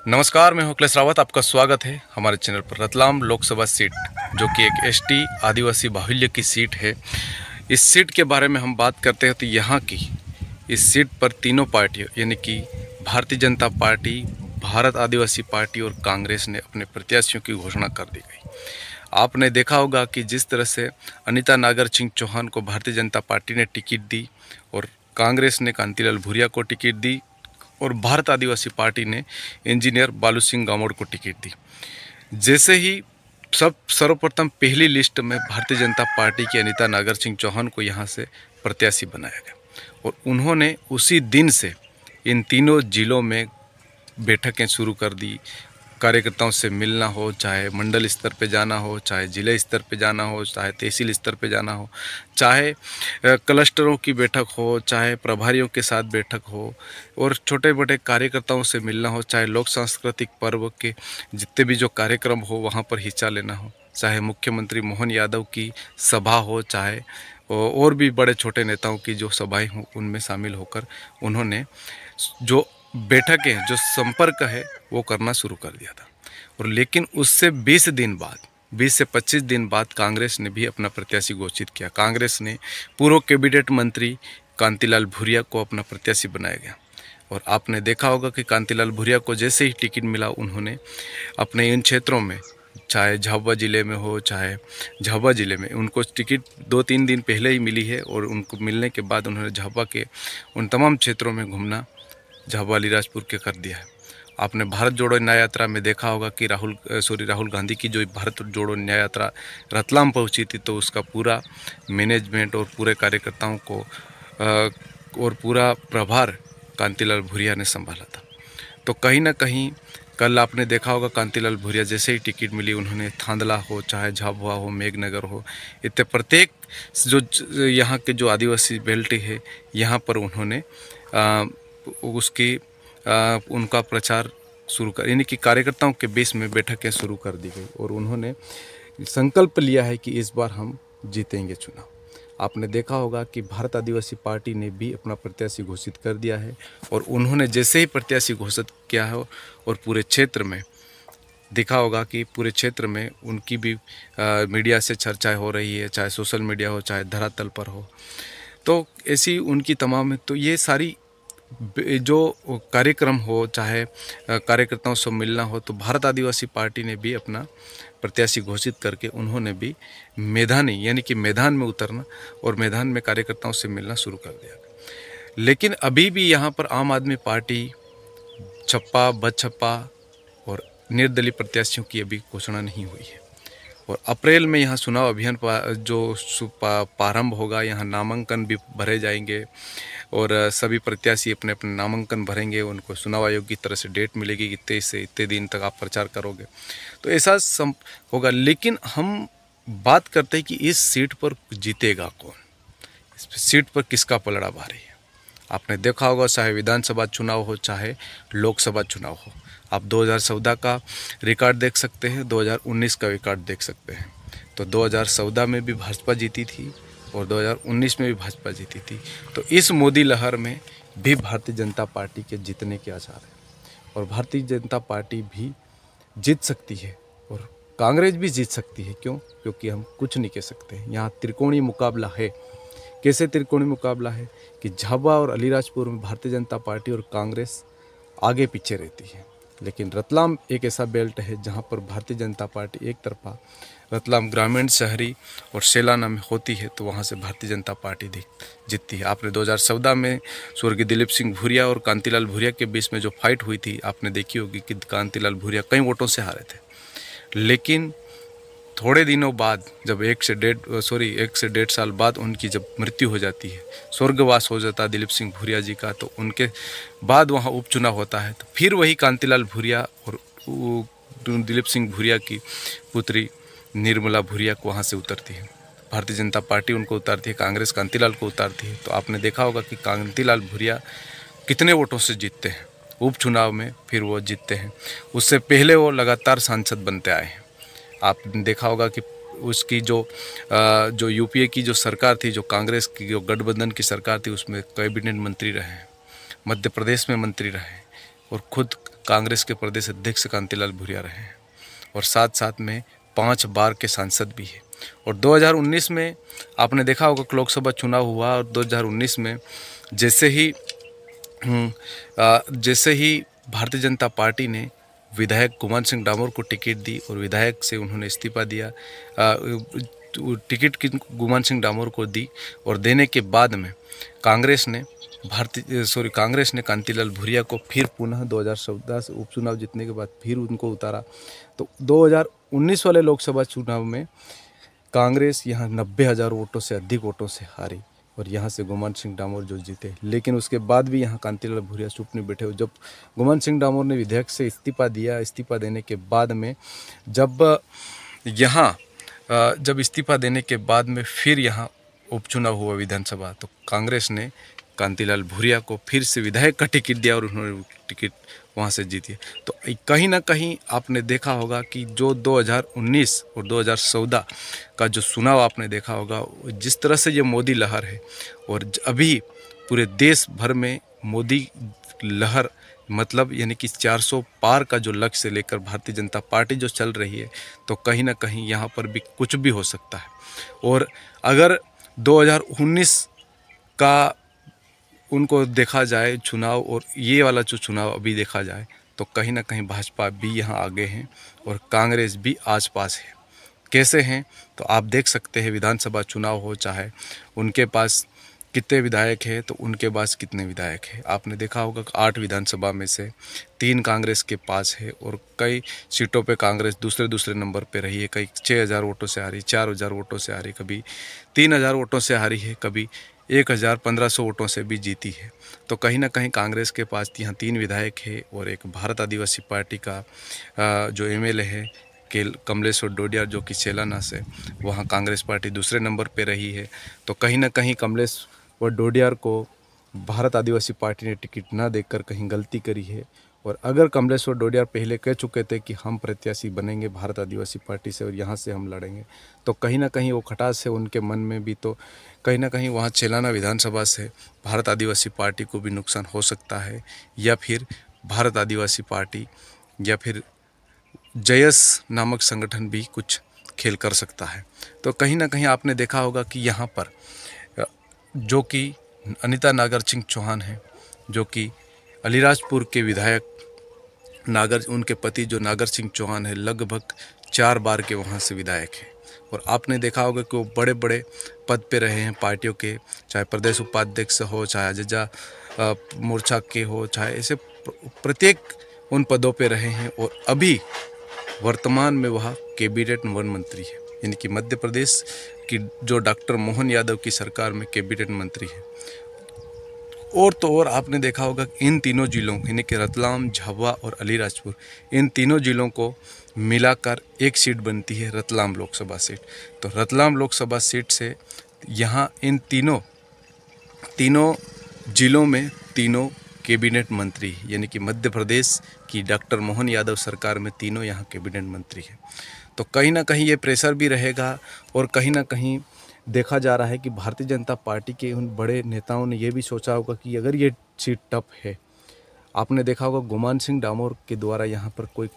नमस्कार, मैं हूं अखिलेश रावत। आपका स्वागत है हमारे चैनल पर। रतलाम लोकसभा सीट जो कि एक एसटी आदिवासी बाहुल्य की सीट है, इस सीट के बारे में हम बात करते हैं तो यहाँ की इस सीट पर तीनों पार्टियों यानी कि भारतीय जनता पार्टी, भारत आदिवासी पार्टी और कांग्रेस ने अपने प्रत्याशियों की घोषणा कर दी गई। आपने देखा होगा कि जिस तरह से अनिता नागर सिंह चौहान को भारतीय जनता पार्टी ने टिकट दी और कांग्रेस ने कांतिलाल भूरिया को टिकट दी और भारत आदिवासी पार्टी ने इंजीनियर बालू सिंह गामोड़ को टिकट दी। जैसे ही सर्वप्रथम पहली लिस्ट में भारतीय जनता पार्टी की अनिता नागर सिंह चौहान को यहाँ से प्रत्याशी बनाया गया और उन्होंने उसी दिन से इन तीनों जिलों में बैठकें शुरू कर दी। कार्यकर्ताओं से मिलना हो, चाहे मंडल स्तर पे जाना हो, चाहे जिले स्तर पे जाना हो, चाहे तहसील स्तर पे जाना हो, चाहे क्लस्टरों की बैठक हो, चाहे प्रभारियों के साथ बैठक हो और छोटे बड़े कार्यकर्ताओं से मिलना हो, चाहे लोक सांस्कृतिक पर्व के जितने भी जो कार्यक्रम हो वहाँ पर हिस्सा लेना हो, चाहे मुख्यमंत्री मोहन यादव की सभा हो, चाहे और भी बड़े छोटे नेताओं की जो सभाएं हों उनमें शामिल होकर उन्होंने जो बैठकें, जो संपर्क है वो करना शुरू कर दिया था। और लेकिन उससे 20 दिन बाद, 20 से 25 दिन बाद कांग्रेस ने भी अपना प्रत्याशी घोषित किया। कांग्रेस ने पूर्व कैबिनेट मंत्री कांतिलाल भूरिया को अपना प्रत्याशी बनाया गया और आपने देखा होगा कि कांतिलाल भूरिया को जैसे ही टिकट मिला उन्होंने अपने इन क्षेत्रों में, चाहे झाबुआ ज़िले में हो, चाहे झाबुआ ज़िले में उनको टिकट 2-3 दिन पहले ही मिली है और उनको मिलने के बाद उन्होंने झाबुआ के उन तमाम क्षेत्रों में घूमना झाबुआ अलीराजपुर के कर दिया है। आपने भारत जोड़ो न्याय यात्रा में देखा होगा कि राहुल गांधी की जो भारत जोड़ो न्याय यात्रा रतलाम पहुंची थी तो उसका पूरा मैनेजमेंट और पूरे कार्यकर्ताओं को और पूरा प्रभार कांतिलाल भूरिया ने संभाला था। तो कहीं ना कहीं कल आपने देखा होगा कांतिलाल भूरिया जैसे ही टिकट मिली उन्होंने थांदला हो, चाहे झाबुआ हो, मेघनगर हो, इतने प्रत्येक जो यहाँ के जो आदिवासी बेल्ट है यहाँ पर उन्होंने उनका प्रचार शुरू कर, यानी कि कार्यकर्ताओं के बीच में बैठकें शुरू कर दी गई और उन्होंने संकल्प लिया है कि इस बार हम जीतेंगे चुनाव। आपने देखा होगा कि भारत आदिवासी पार्टी ने भी अपना प्रत्याशी घोषित कर दिया है और उन्होंने जैसे ही प्रत्याशी घोषित किया है और पूरे क्षेत्र में देखा होगा कि पूरे क्षेत्र में उनकी भी मीडिया से चर्चाएं हो रही है, चाहे सोशल मीडिया हो, चाहे धरातल पर हो। तो ऐसी उनकी तमाम, तो ये सारी जो कार्यक्रम हो, चाहे कार्यकर्ताओं से मिलना हो, तो भारत आदिवासी पार्टी ने भी अपना प्रत्याशी घोषित करके उन्होंने भी मैदानी यानी कि मैदान में उतरना और मैदान में कार्यकर्ताओं से मिलना शुरू कर दिया। लेकिन अभी भी यहाँ पर आम आदमी पार्टी छप्पा बछप्पा और निर्दलीय प्रत्याशियों की अभी घोषणा नहीं हुई है और अप्रैल में यहाँ चुनाव अभियान जो प्रारंभ होगा, यहाँ नामांकन भी भरे जाएंगे और सभी प्रत्याशी अपने अपने नामांकन भरेंगे। उनको चुनाव आयोग की तरफ से डेट मिलेगी कि इतने से इतने दिन तक आप प्रचार करोगे, तो ऐसा होगा। लेकिन हम बात करते हैं कि इस सीट पर जीतेगा कौन, इस सीट पर किसका पलड़ा भारी है। आपने देखा होगा चाहे विधानसभा चुनाव हो, चाहे लोकसभा चुनाव हो, आप 2014 का रिकॉर्ड देख सकते हैं, 2019 का रिकॉर्ड देख सकते हैं। तो 2014 में भी भाजपा जीती थी और 2019 में भी भाजपा जीती थी। तो इस मोदी लहर में भी भारतीय जनता पार्टी के जीतने के आसार हैं और भारतीय जनता पार्टी भी जीत सकती है और कांग्रेस भी जीत सकती है। क्यों? क्योंकि हम कुछ नहीं कह सकते। यहाँ त्रिकोणीय मुकाबला है। कैसे त्रिकोणीय मुकाबला है कि झाबुआ और अलीराजपुर में भारतीय जनता पार्टी और कांग्रेस आगे पीछे रहती है, लेकिन रतलाम एक ऐसा बेल्ट है जहाँ पर भारतीय जनता पार्टी एक तरफा रतलाम ग्रामीण, शहरी और सेलाना में होती है, तो वहाँ से भारतीय जनता पार्टी जीतती है। आपने 2014 में स्वर्गीय दिलीप सिंह भूरिया और कांतिलाल भूरिया के बीच में जो फाइट हुई थी, आपने देखी होगी कि कांतिलाल भूरिया कई वोटों से हारे थे। लेकिन थोड़े दिनों बाद जब 1 से 1.5 साल बाद उनकी जब मृत्यु हो जाती है, स्वर्गवास हो जाता है दिलीप सिंह भूरिया जी का, तो उनके बाद वहाँ उपचुनाव होता है। तो फिर वही कांतिलाल भूरिया और दिलीप सिंह भूरिया की पुत्री निर्मला भूरिया को वहाँ से उतरती है। भारतीय जनता पार्टी उनको उतारती है, कांग्रेस कांतिलाल को उतारती है। तो आपने देखा होगा कि कांतिलाल भूरिया कितने वोटों से जीतते हैं उपचुनाव में, फिर वो जीतते हैं। उससे पहले वो लगातार सांसद बनते आए हैं। आपने देखा होगा कि उसकी जो यूपीए की जो सरकार थी, जो कांग्रेस की जो गठबंधन की सरकार थी, उसमें कैबिनेट मंत्री रहे, मध्य प्रदेश में मंत्री रहे और खुद कांग्रेस के प्रदेश अध्यक्ष कांतिलाल भूरिया रहे हैं और साथ साथ में 5 बार के सांसद भी है। और 2019 में आपने देखा होगा कि लोकसभा चुनाव हुआ और 2019 में जैसे ही भारतीय जनता पार्टी ने विधायक गुमान सिंह डामोर को टिकट दी और विधायक से उन्होंने इस्तीफा दिया, टिकट की गुमान सिंह डामोर को दी और देने के बाद में कांग्रेस ने कांतिलाल भूरिया को फिर पुनः 2014 से उपचुनाव जीतने के बाद फिर उनको उतारा। तो 2019 वाले लोकसभा चुनाव में कांग्रेस यहाँ 90,000 वोटों से अधिक वोटों से हारी और यहाँ से गुमान सिंह डामोर जो जीते। लेकिन उसके बाद भी यहाँ कांतिलाल भूरिया चुप नहीं बैठे। जब गुमान सिंह डामोर ने विधायक से इस्तीफा दिया, इस्तीफा देने के बाद में जब इस्तीफा देने के बाद में फिर यहाँ उपचुनाव हुआ विधानसभा, तो कांग्रेस ने कांतिलाल भूरिया को फिर से विधायक का टिकट दिया और उन्होंने टिकट वहाँ से जीती। तो कहीं ना कहीं आपने देखा होगा कि जो 2019 और 2014 का जो चुनाव आपने देखा होगा, जिस तरह से ये मोदी लहर है और अभी पूरे देश भर में मोदी लहर मतलब यानी कि 400 पार का जो लक्ष्य लेकर भारतीय जनता पार्टी जो चल रही है, तो कहीं ना कहीं यहाँ पर भी कुछ भी हो सकता है। और अगर 2019 का उनको देखा जाए चुनाव और ये वाला जो चुनाव अभी देखा जाए, तो कहीं ना कहीं भाजपा भी यहाँ आगे हैं और कांग्रेस भी आसपास है। कैसे हैं तो आप देख सकते हैं, विधानसभा चुनाव हो चाहे उनके पास कितने विधायक हैं तो उनके पास कितने विधायक हैं। आपने देखा होगा कि 8 विधानसभा में से 3 कांग्रेस के पास है और कई सीटों पे कांग्रेस दूसरे नंबर पे रही है। कई 6,000 वोटों से हारी, 4,000 वोटों से हारी, कभी 3,000 वोटों से हारी है, कभी 1,1500 वोटों से भी जीती है। तो कहीं ना कहीं कांग्रेस के पास यहाँ 3 विधायक है और एक भारत आदिवासी पार्टी का जो MLA है कमलेश्वर डोडिया जो कि सेलाना से, वहाँ कांग्रेस पार्टी दूसरे नंबर पे रही है। तो कहीं ना कहीं कमलेश्वर डोडियार को भारत आदिवासी पार्टी ने टिकट ना देकर कहीं गलती करी है। और अगर कमलेश्वर डोडियार पहले कह चुके थे कि हम प्रत्याशी बनेंगे भारत आदिवासी पार्टी से और यहाँ से हम लड़ेंगे, तो कहीं ना कहीं वो खटास है उनके मन में भी। तो कहीं ना कहीं वहाँ चेलाना विधानसभा से भारत आदिवासी पार्टी को भी नुकसान हो सकता है, या फिर भारत आदिवासी पार्टी या फिर जयस नामक संगठन भी कुछ खेल कर सकता है। तो कहीं ना कहीं आपने देखा होगा कि यहाँ पर जो कि अनिता नागर सिंह चौहान हैं, जो कि अलीराजपुर के विधायक उनके पति जो नागर सिंह चौहान है, लगभग 4 बार के वहाँ से विधायक हैं। और आपने देखा होगा कि वो बड़े बड़े पद पे रहे हैं पार्टियों के, चाहे प्रदेश उपाध्यक्ष हो, चाहे अजजा मोर्चा के हो, चाहे ऐसे प्रत्येक उन पदों पे रहे हैं। और अभी वर्तमान में वह कैबिनेट वन मंत्री है, यानी कि मध्य प्रदेश की जो डॉक्टर मोहन यादव की सरकार में कैबिनेट मंत्री है। और तो और आपने देखा होगा कि इन तीनों जिलों यानी कि रतलाम, झाबुआ और अलीराजपुर, इन तीनों जिलों को मिलाकर एक सीट बनती है रतलाम लोकसभा सीट। तो रतलाम लोकसभा सीट से यहाँ इन तीनों जिलों में तीनों कैबिनेट मंत्री, यानी कि मध्य प्रदेश की डॉक्टर मोहन यादव सरकार में तीनों यहाँ कैबिनेट मंत्री हैं। तो कहीं ना कहीं ये प्रेशर भी रहेगा और कहीं ना कहीं देखा जा रहा है कि भारतीय जनता पार्टी के उन बड़े नेताओं ने ये भी सोचा होगा कि अगर ये सीट टफ है, आपने देखा होगा गुमान सिंह डामोर के द्वारा यहाँ पर कोई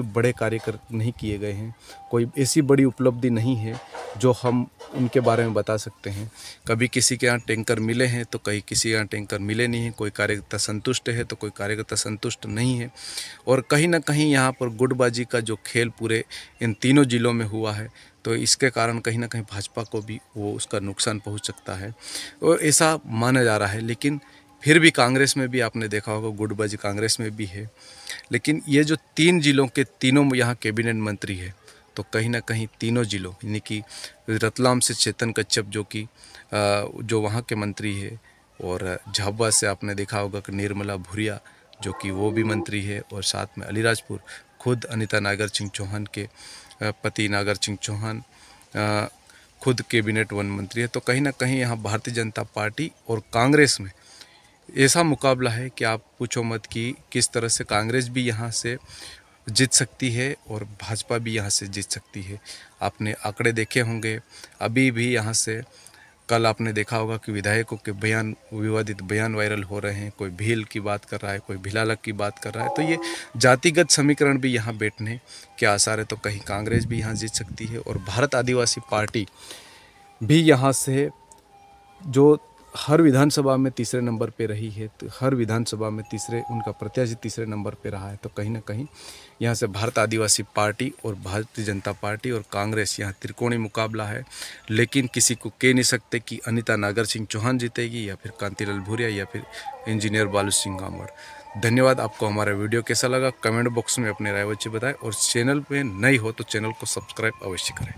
बड़े कार्य नहीं किए गए हैं, कोई ऐसी बड़ी उपलब्धि नहीं है जो हम उनके बारे में बता सकते हैं। कभी किसी के यहाँ टैंकर मिले हैं तो कहीं किसी के यहाँ टैंकर मिले नहीं हैं, कोई कार्यकर्ता संतुष्ट है तो कोई कार्यकर्ता संतुष्ट नहीं है। और कहीं ना कहीं यहाँ पर गुटबाजी का जो खेल पूरे इन तीनों जिलों में हुआ है, तो इसके कारण कहीं ना कहीं भाजपा को भी उसका नुकसान पहुँच सकता है और ऐसा माना जा रहा है। लेकिन फिर भी कांग्रेस में भी आपने देखा होगा गुटबाजी कांग्रेस में भी है। लेकिन ये जो 3 जिलों के तीनों यहाँ कैबिनेट मंत्री है, तो कहीं ना कहीं तीनों जिलों यानी कि रतलाम से चेतन कच्छप जो वहाँ के मंत्री है, और झाबुआ से आपने देखा होगा कि निर्मला भूरिया जो कि वो भी मंत्री है, और साथ में अलीराजपुर खुद अनिता नागर सिंह चौहान के पति नागर सिंह चौहान खुद कैबिनेट वन मंत्री है। तो कहीं ना कहीं यहाँ भारतीय जनता पार्टी और कांग्रेस में ऐसा मुकाबला है कि आप पूछो मत कि किस तरह से कांग्रेस भी यहाँ से जीत सकती है और भाजपा भी यहाँ से जीत सकती है। आपने आंकड़े देखे होंगे, अभी भी यहाँ से कल आपने देखा होगा कि विधायकों के बयान, विवादित बयान वायरल हो रहे हैं। कोई भील की बात कर रहा है, कोई भिलालक की बात कर रहा है। तो ये जातिगत समीकरण भी यहाँ बैठने के आसार है। तो कहीं कांग्रेस भी यहाँ जीत सकती है और भारत आदिवासी पार्टी भी यहाँ से, जो हर विधानसभा में तीसरे नंबर पे रही है, तो हर विधानसभा में उनका प्रत्याशी तीसरे नंबर पे रहा है। तो कहीं ना कहीं यहाँ से भारत आदिवासी पार्टी और भारतीय जनता पार्टी और कांग्रेस, यहाँ त्रिकोणीय मुकाबला है। लेकिन किसी को कह नहीं सकते कि अनीता नागर सिंह चौहान जीतेगी या फिर कांतिलाल भूरिया या फिर इंजीनियर बालू सिंह गामड़। धन्यवाद। आपको हमारा वीडियो कैसा लगा कमेंट बॉक्स में अपने राय बताएं और चैनल पे नई हो तो चैनल को सब्सक्राइब अवश्य करें।